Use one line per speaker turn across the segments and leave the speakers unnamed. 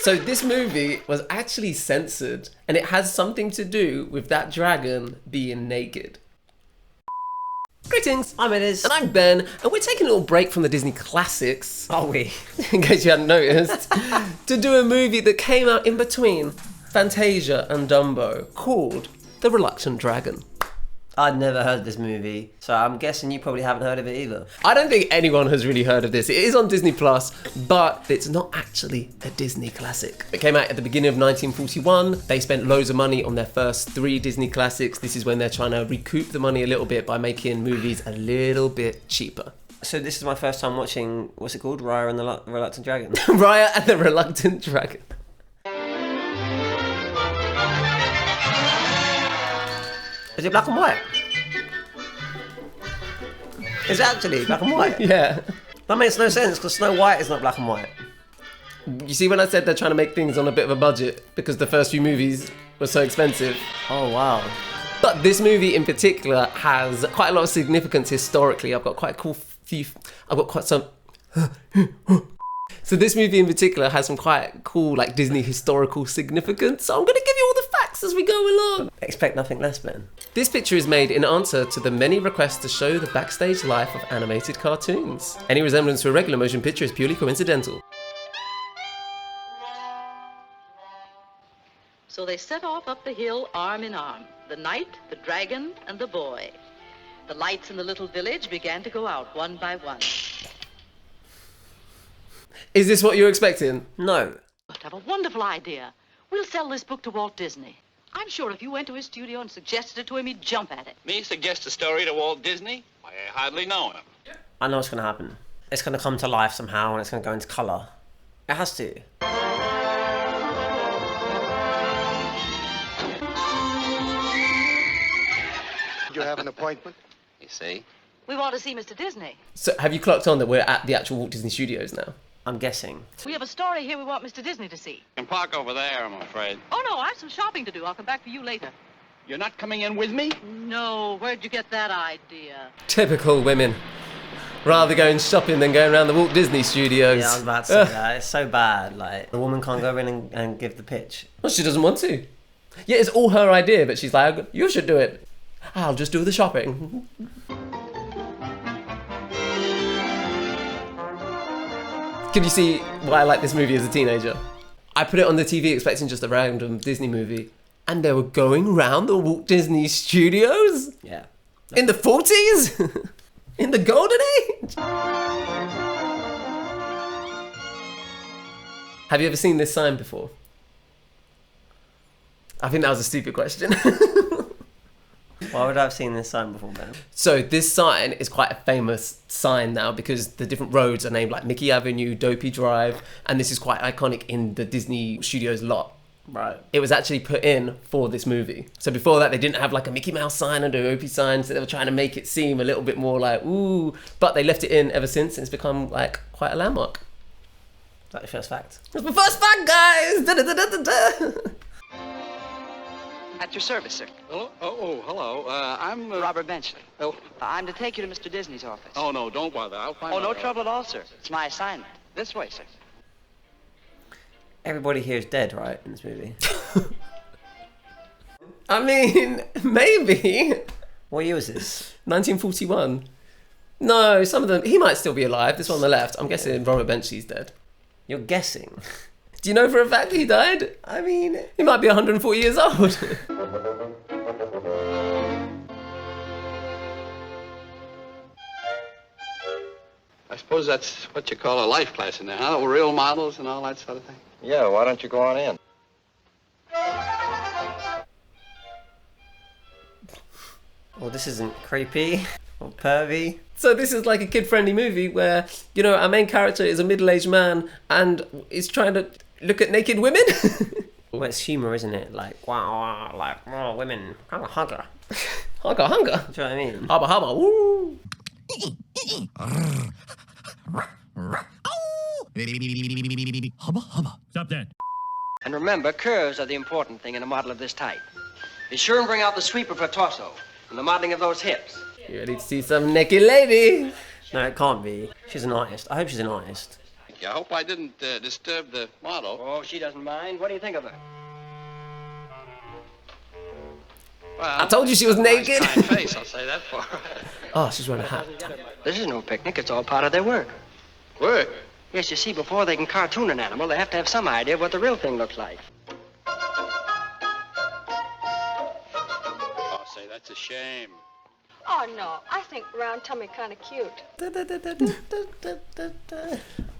So this movie was actually censored, and it has something to do with that dragon being naked. Greetings, I'm Ediz. And I'm Ben, and we're taking a little break from the Disney classics, are we? In case you hadn't noticed, to do a movie that came out in between Fantasia and Dumbo, called The Reluctant Dragon.
I'd never heard of this movie, so I'm guessing you probably haven't heard of it either.
I don't think anyone has really heard of this. It is on Disney Plus, but it's not actually a Disney classic. It came out at the beginning of 1941. They spent loads of money on their first 3 Disney classics. This is when they're trying to recoup the money a little bit by making movies a little bit cheaper.
So this is my first time watching, what's it called? Raya and the Reluctant Dragon.
Raya and the Reluctant Dragon.
Is it black and white? Is it actually black and white?
Yeah.
That makes no sense, because Snow White is not black and white.
You see when I said they're trying to make things on a bit of a budget because the first few movies were so expensive?
Oh, wow.
But this movie in particular has quite a lot of significance historically. I've got quite a cool few... I've got quite some... So this movie in particular has some quite cool, like, Disney historical significance. So I'm going to give you all the facts as we go along.
Expect nothing less, Ben.
This picture is made in answer to the many requests to show the backstage life of animated cartoons. Any resemblance to a regular motion picture is purely coincidental.
So they set off up the hill arm in arm, the knight, the dragon, and the boy. The lights in the little village began to go out one by one.
Is this what you're expecting?
No.
I have a wonderful idea. We'll sell this book to Walt Disney. I'm sure if you went to his studio and suggested it to him, he'd jump at it.
Me suggest a story to Walt Disney? I hardly know him.
I know what's going to happen. It's going to come to life somehow, and it's going to go into colour. It has to.
Did you have an appointment?
You see?
We want to see Mr. Disney.
So have you clocked on that we're at the actual Walt Disney Studios now?
I'm guessing.
We have a story here we want Mr. Disney to see.
You can park over there, I'm afraid.
Oh, no, I have some shopping to do. I'll come back for you later.
You're not coming in with me?
No, where'd you get that idea?
Typical women. Rather going shopping than going around the Walt Disney Studios.
Yeah, I was about to say that. It's so bad. Like, the woman can't go in and give the pitch.
Well, she doesn't want to. Yeah, it's all her idea, but she's like, you should do it. I'll just do the shopping. Can you see why I like this movie as a teenager? I put it on the TV expecting just a random Disney movie, and they were going round the Walt Disney Studios?
Yeah.
In the 40s? In the golden age? Have you ever seen this sign before? I think that was a stupid question.
Why would I have seen this sign before, Ben?
So this sign is quite a famous sign now because the different roads are named like Mickey Avenue, Dopey Drive, and this is quite iconic in the Disney Studios lot.
Right.
It was actually put in for this movie. So before that, they didn't have like a Mickey Mouse sign and a Dopey sign, so they were trying to make it seem a little bit more like, ooh, but they left it in ever since, and it's become like quite a landmark.
Is that your first fact?
That's my first fact, guys! Da-da-da-da-da-da.
At your service, sir.
Hello? Hello. I'm...
Robert Benchley.
Oh.
I'm to take you to Mr. Disney's office.
Oh, no, don't bother. I'll find
Oh,
out.
no trouble at all, sir. It's my assignment. This way, sir.
Everybody here is dead, right, in this movie?
I mean, maybe.
What year was this?
1941. No, some of them, he might still be alive. This one on the left, I'm guessing Robert Benchley's dead.
You're guessing?
Do you know for a fact he died? I mean, he might be 140 years old.
I suppose that's what you call a life class in there, huh? Real models and all that sort of thing.
Yeah, why don't you go on in?
Well, this isn't creepy or pervy.
So this is like a kid-friendly movie where, you know, our main character is a middle-aged man and is trying to look at naked women.
Well, it's humour, isn't it? Like, wow, like, oh, women, kind of hugger.
Hugger, hunger.
Do you know what I mean?
Hubba, hubba, woo.
Stop that.
And remember, curves are the important thing in a model of this type. Be sure and bring out the sweep of her torso and the modeling of those hips.
You ready to see some naked lady?
No, it can't be. She's an artist. I hope she's an artist.
Thank you. I hope I didn't disturb the model.
Oh, she doesn't mind. What do you think of her?
Well,
I told you she was naked.
Nice, kind face, I'll say that for her.
Oh, she's wearing a hat.
This is no picnic. It's all part of their work.
Work?
Yes, you see, before they can cartoon an animal, they have to have some idea of what the real thing looks like.
Oh, say, that's a shame.
Oh, no. I think round tummy kind of cute.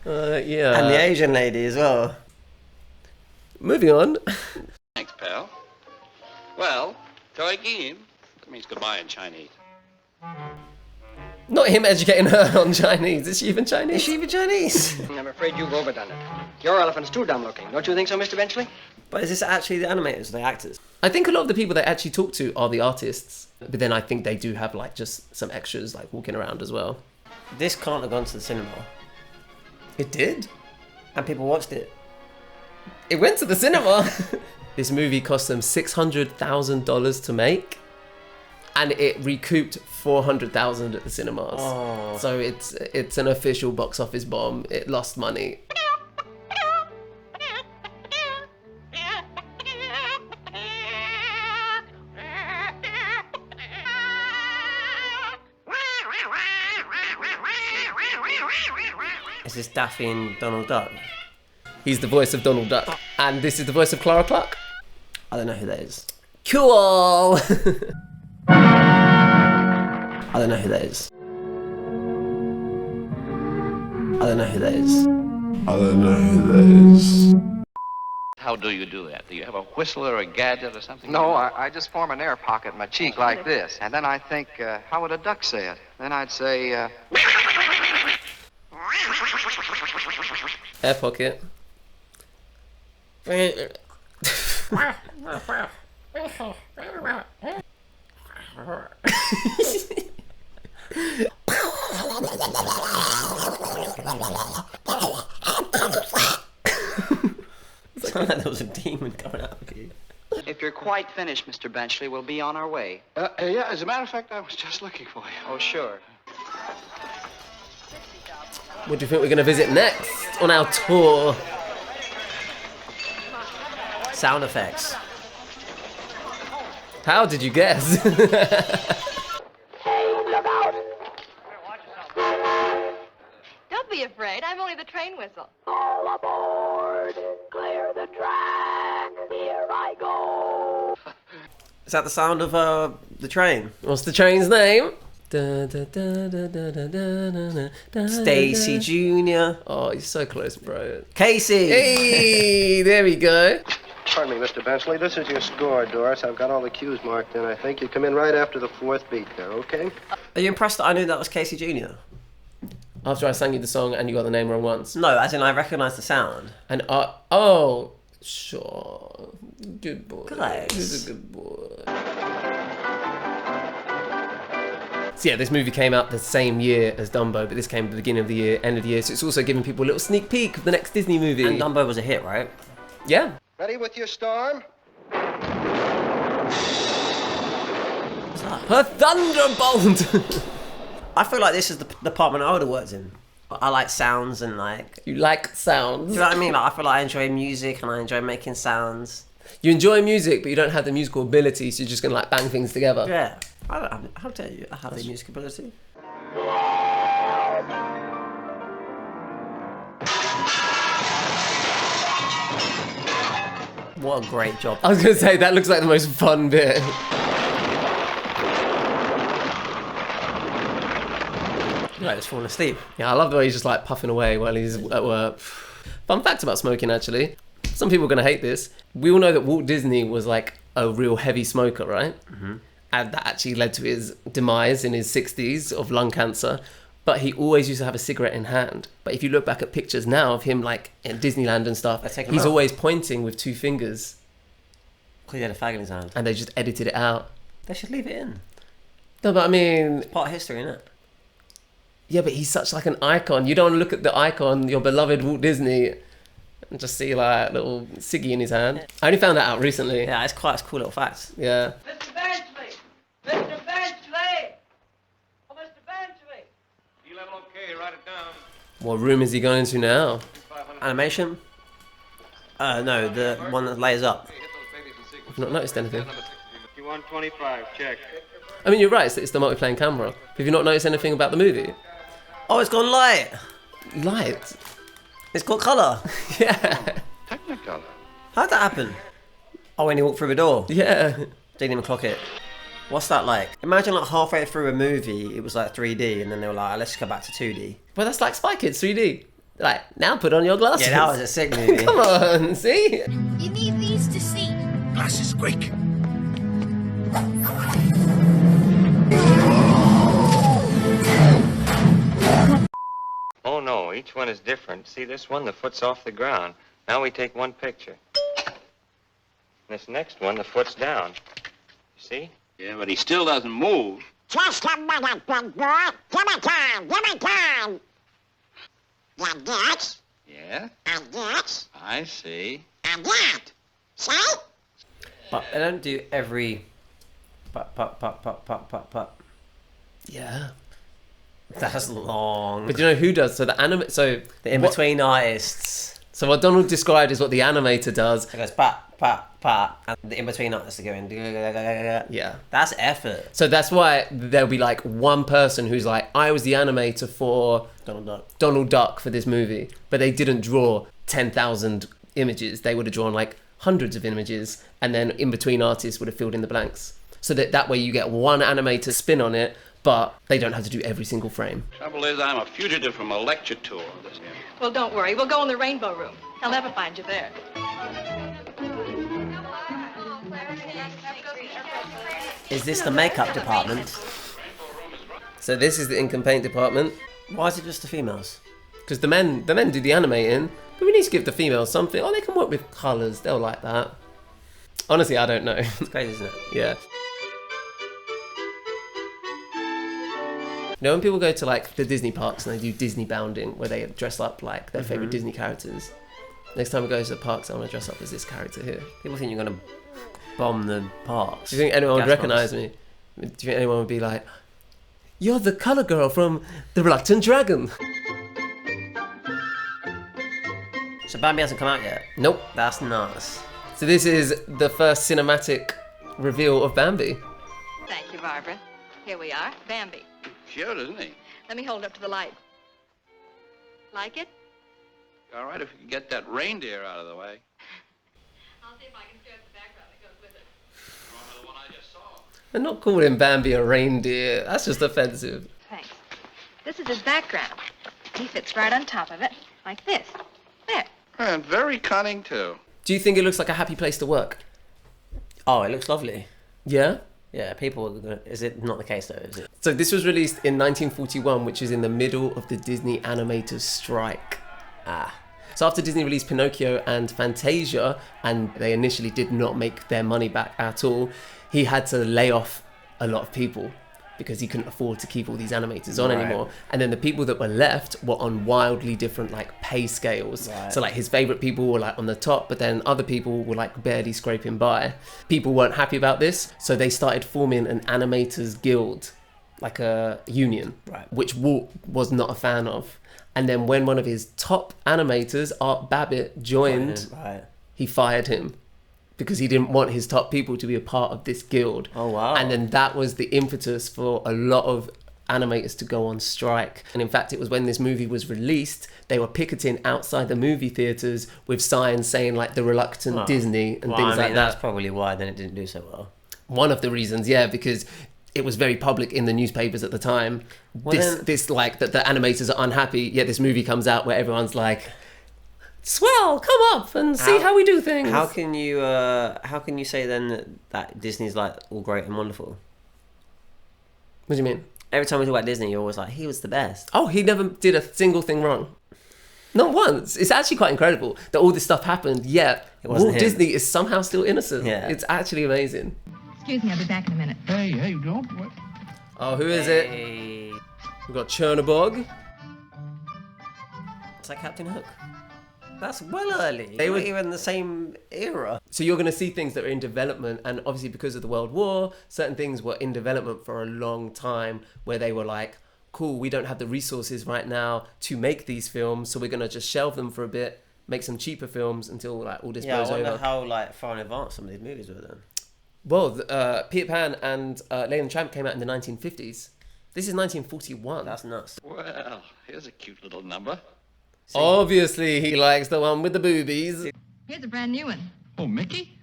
Yeah.
And the Asian lady as well.
Moving on.
Thanks, pal. Well, Toigim. That means goodbye in Chinese.
Not him educating her on Chinese. Is she even Chinese?
Is she even Chinese?
I'm afraid you've overdone it. Your elephant's too dumb looking. Don't you think so, Mr. Benchley?
But is this actually the animators, the actors?
I think a lot of the people they actually talk to are the artists. But then I think they do have like just some extras like walking around as well.
This can't have gone to the cinema.
It did.
And people watched it.
It went to the cinema. This movie cost them $600,000 to make. And it recouped $400,000 at the cinemas.
Oh.
So it's an official box office bomb. It lost money.
Is this Daffy and Donald Duck?
He's the voice of Donald Duck. And this is the voice of Clara Clark.
I don't know who that is.
Cool!
I don't know who that is. I don't know who that is.
I don't know who that is.
How do you do that? Do you have a whistle or a gadget or something?
No, I just form an air pocket in my cheek like this. And then I think, how would a duck say it? Then I'd say,
Air pocket.
It's like there was a demon coming out of you.
If you're quite finished, Mr. Benchley, we'll be on our way.
Yeah, as a matter of fact, I was just looking for you.
Oh, sure.
What do you think we're going to visit next on our tour?
Sound effects.
How did you guess?
Don't be afraid. I'm only the train whistle.
All aboard, clear the track, here I go.
Is that the sound of the train?
What's the train's name?
Stacy Jr.
Oh, you're so close, bro.
Casey!
Hey, there we go.
Pardon me, Mr. Benchley. This is your score, Doris. I've got all the cues marked in, I think. You come in right after the fourth beat there, okay?
Are you impressed that I knew that was Casey Jr.?
After I sang you the song and you got the name wrong once.
No, as in I recognised the sound.
And oh, sure. Good boy.
Nice.
He's a good boy. So yeah, this movie came out the same year as Dumbo, but this came at the beginning of the year, end of the year, so it's also giving people a little sneak peek of the next Disney movie.
And Dumbo was a hit, right?
Yeah.
Ready with your storm?
Her thunderbolt!
I feel like this is the department I would have worked in. I like sounds and like...
You like sounds.
Do you know what I mean? Like, I feel like I enjoy music and I enjoy making sounds.
You enjoy music, but you don't have the musical ability, so you're just going to like bang things together.
Yeah. How dare you? I have the music ability. What a great job.
I was going to say, that looks like the most fun bit.
Right, it's falling asleep.
Yeah, I love the way he's just like puffing away while he's at work. Fun fact about smoking, actually. Some people are going to hate this. We all know that Walt Disney was like a real heavy smoker, right? Mm-hmm. And that actually led to his demise in his 60s of lung cancer. But he always used to have a cigarette in hand. But if you look back at pictures now of him like in Disneyland and stuff, he's always pointing with two fingers.
Because he had a fag in his hand.
And they just edited it out.
They should leave it in.
No, but I mean...
It's part of history, isn't it?
Yeah, but he's such like an icon. You don't want to look at the icon, your beloved Walt Disney, and just see like a little ciggy in his hand. I only found that out recently.
Yeah, it's quite a cool little fact.
Yeah.
Mr. Benchley! Mr. Benchley! Oh, Mr. Benchley!
D-level okay, write it down.
What room is he going to now?
Animation? No, the one that layers up.
I've not noticed anything.
You want 25, check.
I mean, you're right, it's the multiplane camera. Have you not noticed anything about the movie?
Oh, it's gone light.
Light?
It's got colour.
Yeah.
Technicolor.
How'd that happen? Oh, when he walked through the door.
Yeah.
Didn't even clock it. What's that like? Imagine like halfway through a movie, it was like 3D, and then they were like, let's go back to 2D.
Well, that's like Spy Kids 3D. Like, now put on your glasses.
Yeah, that was a sick movie.
Come on, see?
You need these to see.
Glasses, quick.
Oh no, each one is different. See this one, the foot's off the ground. Now we take one picture. This next one, the foot's down. You see?
Yeah, but he still doesn't move.
Just a minute, big boy. Give me time. Give me time. Like that.
Yeah,
And that.
I see.
And that. See?
But they don't do every... But.
Yeah.
That's long.
But do you know who does? So the
The in-between artists.
So what Donald described is what the animator does.
It goes pat, and the in-between artists are going...
Yeah.
That's effort.
So that's why there'll be like one person who's like, I was the animator for Donald Duck for this movie, but they didn't draw 10,000 images. They would have drawn like hundreds of images, and then in-between artists would have filled in the blanks. So that way you get one animator spin on it, but they don't have to do every single frame.
Trouble is, I'm a fugitive from a lecture tour.
Well, don't worry. We'll go in the rainbow room. I'll never find you there.
Is this the makeup department?
So this is the ink and paint department.
Why is it just the females?
Because the men do the animating, but we need to give the females something. Oh, they can work with colours. They'll like that. Honestly, I don't know.
It's crazy, isn't it?
Yeah. You know, when people go to like the Disney parks and they do Disney bounding, where they dress up like their favourite Disney characters. Next time we go to the parks, I want to dress up as this character here.
People think you're going to bomb the parks.
Do you think anyone would
Gas
recognise me? Do you think anyone would be like, you're the colour girl from The Reluctant Dragon?
So Bambi hasn't come out yet?
Nope.
That's nuts.
So this is the first cinematic reveal of Bambi.
Thank you, Barbara. Here we are, Bambi.
Cute, isn't he?
Let me hold it up to the light. Like it?
All right, if you can get that reindeer out of the way.
I'll see if I can stir up the background that goes with it.
Remember the one I just saw?
I'm not calling Bambi a reindeer. That's just offensive.
Thanks. This is his background. He fits right on top of it, like this. There.
And very cunning, too.
Do you think it looks like a happy place to work?
Oh, it looks lovely.
Yeah?
Yeah, people are gonna... Is it not the case, though, is it?
So this was released in 1941, which is in the middle of the Disney animators' strike. So after Disney released Pinocchio and Fantasia, and they initially did not make their money back at all, he had to lay off a lot of people because he couldn't afford to keep all these animators on anymore. And then the people that were left were on wildly different like pay scales. So like his favorite people were like on the top, but then other people were like barely scraping by. People weren't happy about this, so they started forming an animators guild, like a union, which Walt was not a fan of. And then when one of his top animators, Art Babbitt, joined, he fired him because he didn't want his top people to be a part of this guild.
Oh, wow.
And then that was the impetus for a lot of animators to go on strike. And in fact, it was when this movie was released, they were picketing outside the movie theatres with signs saying like The Reluctant Disney and things like that.
That's probably why then it didn't do so well.
One of the reasons, yeah, because it was very public in the newspapers at the time. This like that the animators are unhappy, yet this movie comes out where everyone's like, swell, come up and see how we do things.
How can you say then that Disney's like all great and wonderful?
What do you mean?
Every time we talk about Disney, you're always like, he was the best.
Oh, he never did a single thing wrong. Not once. It's actually quite incredible that all this stuff happened, yet Walt Disney is somehow still innocent.
Yeah.
It's actually amazing.
Excuse me, I'll be back in a minute.
Hey, don't. What?
Oh, who is it? We've got Chernobog.
It's like Captain Hook. That's well early.
They were
even the same era.
So you're going to see things that are in development, and obviously because of the World War, certain things were in development for a long time where they were like, cool, we don't have the resources right now to make these films, so we're going to just shelve them for a bit, make some cheaper films until like all this blows over.
I wonder how like far in advance some of these movies were then.
Well, Peter Pan and Lady and the Tramp came out in the 1950s. This is 1941.
That's nuts.
Well, here's a cute little number.
See? Obviously, he likes the one with the boobies.
Here's a brand new one.
Oh, Mickey?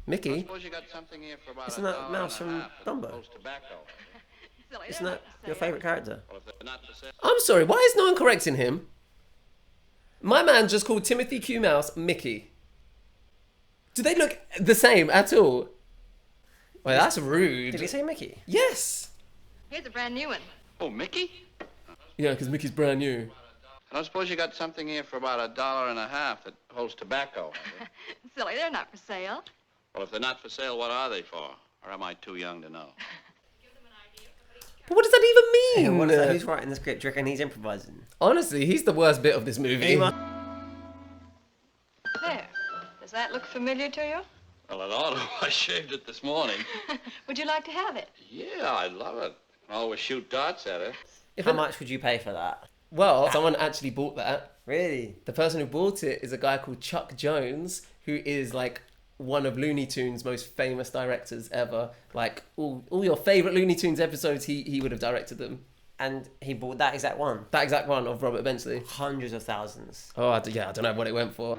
Mickey?
I suppose you got something here for about
Isn't that Mouse from Dumbo? Isn't that your favourite character?
I'm sorry, why is no one correcting him? My man just called Timothy Q. Mouse Mickey. Do they look the same at all? Well, that's rude.
Did he say Mickey?
Yes.
Here's a brand new one.
Oh, Mickey?
Yeah, because Mickey's brand new.
And I suppose you got something here for about $1.50 that holds tobacco.
Silly, they're not for sale.
Well, if they're not for sale, what are they for? Or am I too young to know?
But what does that even mean?
What is that? Who's writing the script? Do you reckon he's improvising?
Honestly, he's the worst bit of this movie.
There. Does that look familiar to you?
Well, it ought to. I shaved it this morning.
Would you like to have it?
Yeah, I love it. I always shoot darts at it.
How much would you pay for that?
Well, someone actually bought that.
Really?
The person who bought it is a guy called Chuck Jones, who is like one of Looney Tunes' most famous directors ever. Like all your favourite Looney Tunes episodes, he would have directed them.
And he bought that exact one?
That exact one of Robert Benchley.
Hundreds of thousands.
Oh, I don't know what it went for.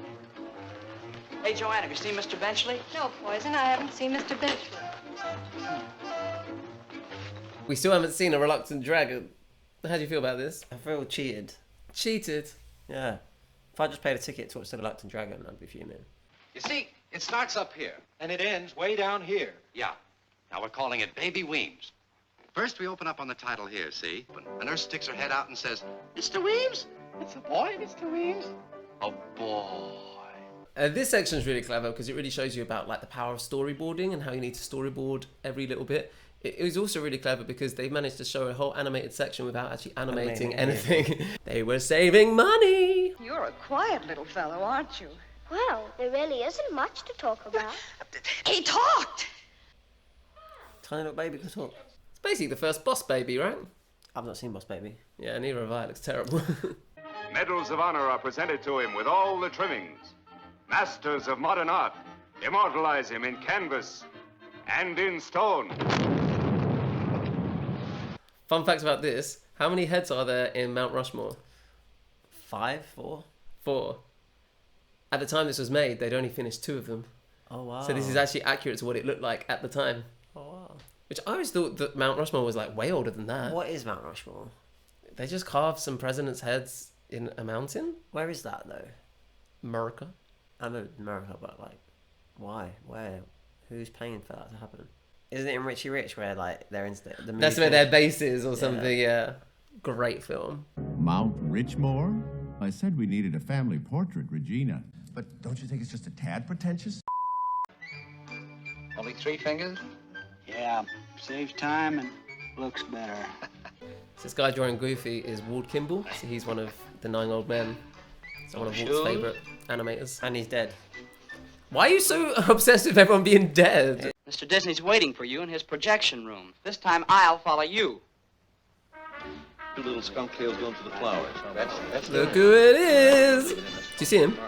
Hey, Joanne, have you seen Mr. Benchley?
No, Poison, I haven't seen Mr. Benchley.
We still haven't seen A Reluctant Dragon. How do you feel about this?
I feel cheated.
Cheated?
Yeah. If I just paid a ticket to watch The Reluctant Dragon, I'd be fuming.
You see, it starts up here. And it ends way down here.
Yeah. Now we're calling it Baby Weems. First, we open up on the title here, see? A nurse sticks her head out and says, Mr. Weems? It's a boy, Mr. Weems? A boy.
This section is really clever because it really shows you about like the power of storyboarding and how you need to storyboard every little bit. It was also really clever because they managed to show a whole animated section without actually animating anything. They were saving money.
You're a quiet little fellow, aren't you?
Well, there really isn't much to talk about.
He talked!
Tiny little baby could talk.
It's basically the first Boss Baby, right?
I've not seen Boss Baby.
Yeah, neither have I. It looks terrible.
Medals of honor are presented to him with all the trimmings. Masters of modern art immortalize him in canvas and in stone.
Fun fact about this, how many heads are there in Mount Rushmore?
5, 4?
4. At the time this was made, they'd only finished 2 of them.
Oh, wow.
So this is actually accurate to what it looked like at the time.
Oh, wow.
Which I always thought that Mount Rushmore was like way older than that.
What is Mount Rushmore?
They just carved some presidents' heads in a mountain.
Where is that, though?
America.
I know America, but like, why? Where? Who's paying for that to happen? Isn't it in Richie Rich where like they're in the movie?
That's where their base is or something, yeah. Great film.
Mount Richmore? I said we needed a family portrait, Regina. But don't you think it's just a tad pretentious?
Only 3 fingers? Yeah, saves time and looks better.
So this guy drawing Goofy is Walt Kimball. So he's one of the 9 old men. So one of Walt's favourite animators.
And he's dead.
Why are you so obsessed with everyone being dead?
Mr. Disney's waiting for you in his projection room. This time I'll follow you.
2 little skunk tails going for the flowers. That's
Look who it is! Do you see him?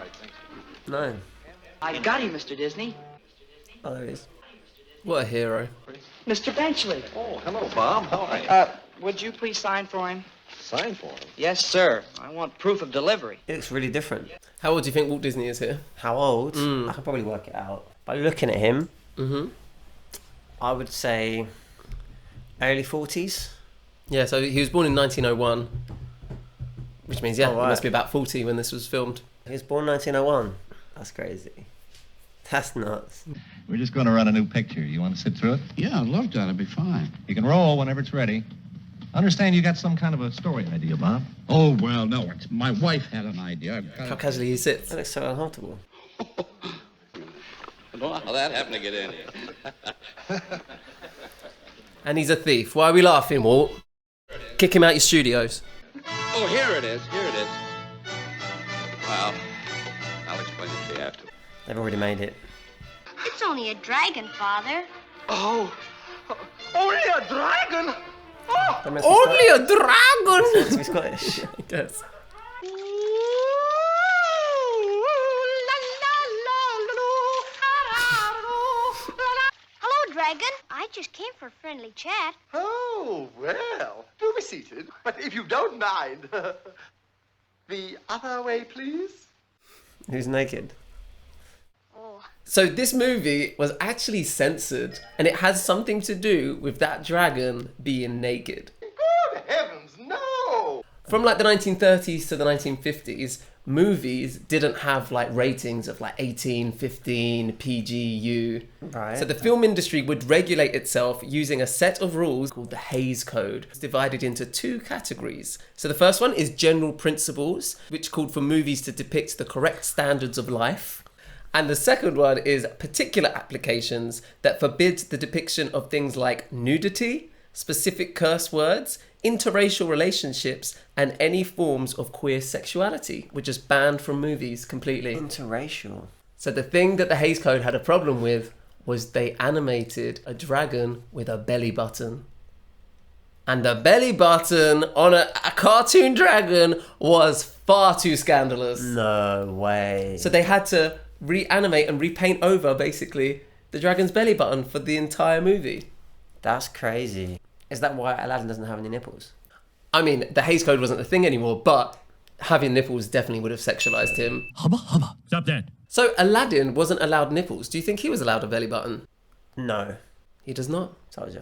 No.
I got him, Mr. Disney.
Oh, there he is.
What a hero.
Mr. Benchley.
Oh, hello, Bob. How are you?
Would you please sign for him?
Sign for him?
Yes, sir. I want proof of delivery.
It looks really different.
How old do you think Walt Disney is here?
How old? I could probably work it out. By looking at him, I would say early 40s.
Yeah, so he was born in 1901. Which means, yeah,
Oh, right.
he must be about 40 when this was filmed.
He was born 1901. That's crazy. That's nuts.
We're just going to run a new picture. You want to sit through it?
Yeah, I'd love that. It'd be fine.
You can roll whenever it's ready. Understand you got some kind of a story idea, Bob?
Oh, well, no. My wife had an idea.
How casually he sits.
That looks so uncomfortable.
I don't know how that happened to get in here.
And he's a thief. Why are we laughing, Walt? Kick him out your studios.
Oh, here it is. Here it is. Well, I'll explain it to you after.
They've already made it.
It's only a dragon, Father.
Oh, only a dragon?
Only a dragon!
It's meant to be Scottish.
I guess.
Hello, Dragon. I just came for a friendly chat.
Oh, well, do be seated. But if you don't mind, the other way, please.
Who's naked?
So this movie was actually censored, and it has something to do with that dragon being naked.
Good heavens, no!
From like the 1930s to the 1950s, movies didn't have like ratings of like 18, 15, PGU.
Right.
So the film industry would regulate itself using a set of rules called the Hays Code. It's divided into two categories. So the first one is general principles, which called for movies to depict the correct standards of life. And the second one is particular applications that forbid the depiction of things like nudity, specific curse words, interracial relationships, and any forms of queer sexuality, which is banned from movies completely.
Interracial.
So the thing that the Hays Code had a problem with was they animated a dragon with a belly button. And the belly button on a cartoon dragon was far too scandalous.
No way.
So they had to reanimate and repaint over, basically, the dragon's belly button for the entire movie.
That's crazy. Is that why Aladdin doesn't have any nipples?
I mean, the Hays Code wasn't a thing anymore, but having nipples definitely would have sexualized him.
Hubba, hubba. Stop that.
So Aladdin wasn't allowed nipples. Do you think he was allowed a belly button?
No.
He does not.
Told you.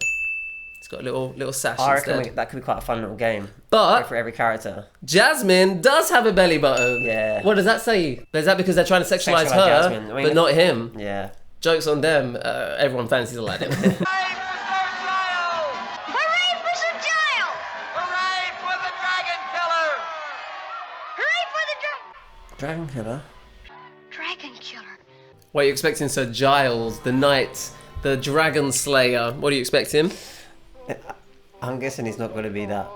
He's got a little sash
I
instead.
reckon that could be quite a fun little game.
But
for every character.
Jasmine does have a belly button.
Yeah.
What does that say? Is that because they're trying to sexualize her,
Jasmine. I mean,
but not him?
Yeah.
Joke's on them. Everyone fancies Aladdin.
Hooray for Sir Giles!
Hooray for the dragon killer!
Hooray for the
Dragon killer?
Dragon killer.
What are you expecting, Sir Giles, the knight, the dragon slayer? What do you expect him?
I'm guessing he's not going to be that.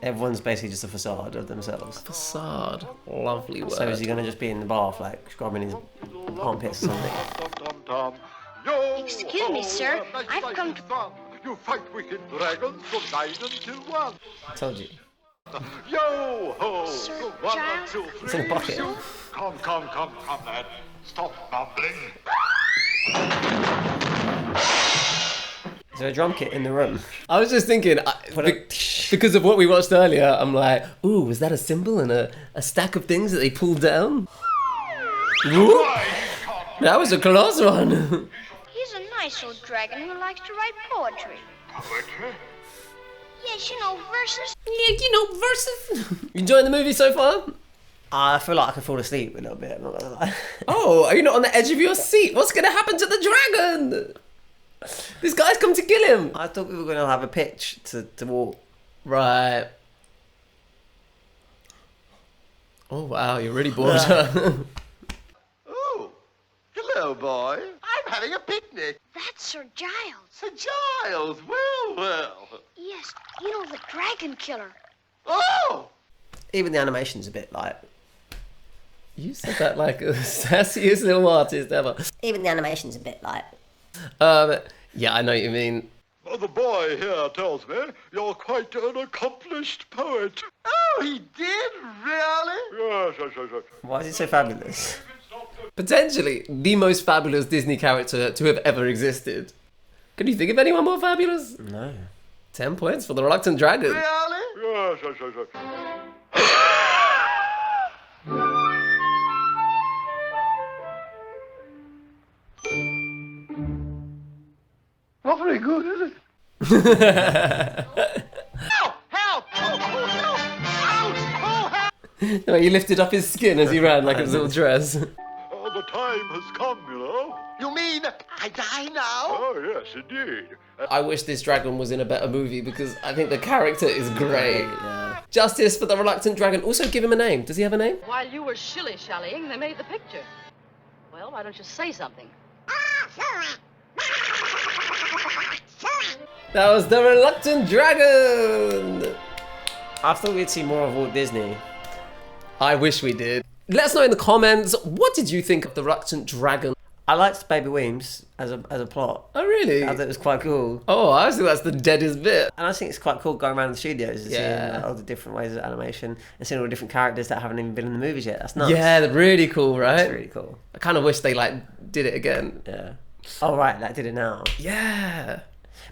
Everyone's basically just a facade of themselves.
Facade. Lovely word.
So is he going to just be in the bath, like, scrubbing his armpits or something?
Excuse me, sir. I've come to...
You fight wicked dragons from 9 until 1.
I told you.
Yo ho!
Sir
1
Giles?
2 3.
It's in a bucket.
Come, lad. Stop mumbling.
Is there a drum kit in the room?
I was just thinking, because of what we watched earlier, I'm like, ooh, was that a symbol and a stack of things that they pulled down? Ooh, that was a close one.
He's a nice old dragon who likes to write poetry.
Poetry?
Yes, you know, verses.
Yeah, you know, verses. You enjoying the movie so far?
I feel like I could fall asleep a little bit, I'm not going to lie.
Oh, are you not on the edge of your seat? What's going to happen to the dragon? This guy's come to kill him.
I thought we were going to have a pitch to walk.
Right. Oh, wow, you're really bored.
Oh, hello, boy. I'm having a picnic.
That's Sir Giles.
Sir Giles, well.
Yes, you know, the dragon killer.
Oh!
Even the animation's a bit like...
You said that like a sassiest little artist ever.
Even the animation's a bit like...
Yeah, I know what you mean.
The boy here tells me you're quite an accomplished poet. Oh, he did? Really? Yes.
Why is he so fabulous?
Potentially the most fabulous Disney character to have ever existed. Can you think of anyone more fabulous?
No.
10 points for the Reluctant Dragon.
Really? Yes. Not very good, is it? Help!
No, he lifted up his skin as he ran like his little dress.
The time has come, you know. You mean I die now? Oh, yes, indeed.
I wish this dragon was in a better movie because I think the character is great. Yeah. Justice for the Reluctant Dragon. Also give him a name. Does he have a name?
While you were shilly-shallying, they made the picture. Well, why don't you say something?
That was the Reluctant Dragon.
I thought we'd see more of Walt Disney.
I wish we did. Let us know in the comments, what did you think of the Reluctant Dragon?
I liked Baby Weems as a plot.
Oh, really?
I thought it was quite cool.
Oh, I think that's the deadest bit.
And I think it's quite cool going around the studios and
Yeah.
seeing all the different ways of animation and seeing all the different characters that haven't even been in the movies yet. That's nuts.
Yeah, they're really cool, right?
That's really cool.
I kind of wish they like did it again.
Yeah. Oh, right, that did it now.
Yeah.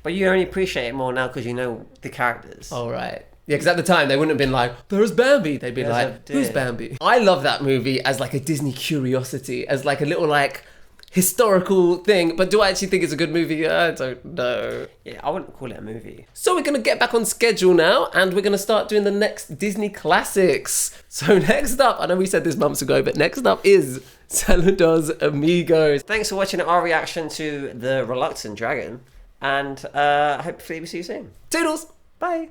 But you only appreciate it more now because you know the characters.
Oh, right. Yeah, because at the time they wouldn't have been like, there's Bambi. They'd be
There's
like,
a
who's
deer.
Bambi? I love that movie as like a Disney curiosity, as like a little like historical thing. But do I actually think it's a good movie? I don't know.
Yeah, I wouldn't call it a movie.
So we're going to get back on schedule now and we're going to start doing the next Disney classics. So next up, I know we said this months ago, but next up is Saludos Amigos.
Thanks for watching our reaction to The Reluctant Dragon. And hopefully we see you soon.
Toodles!
Bye.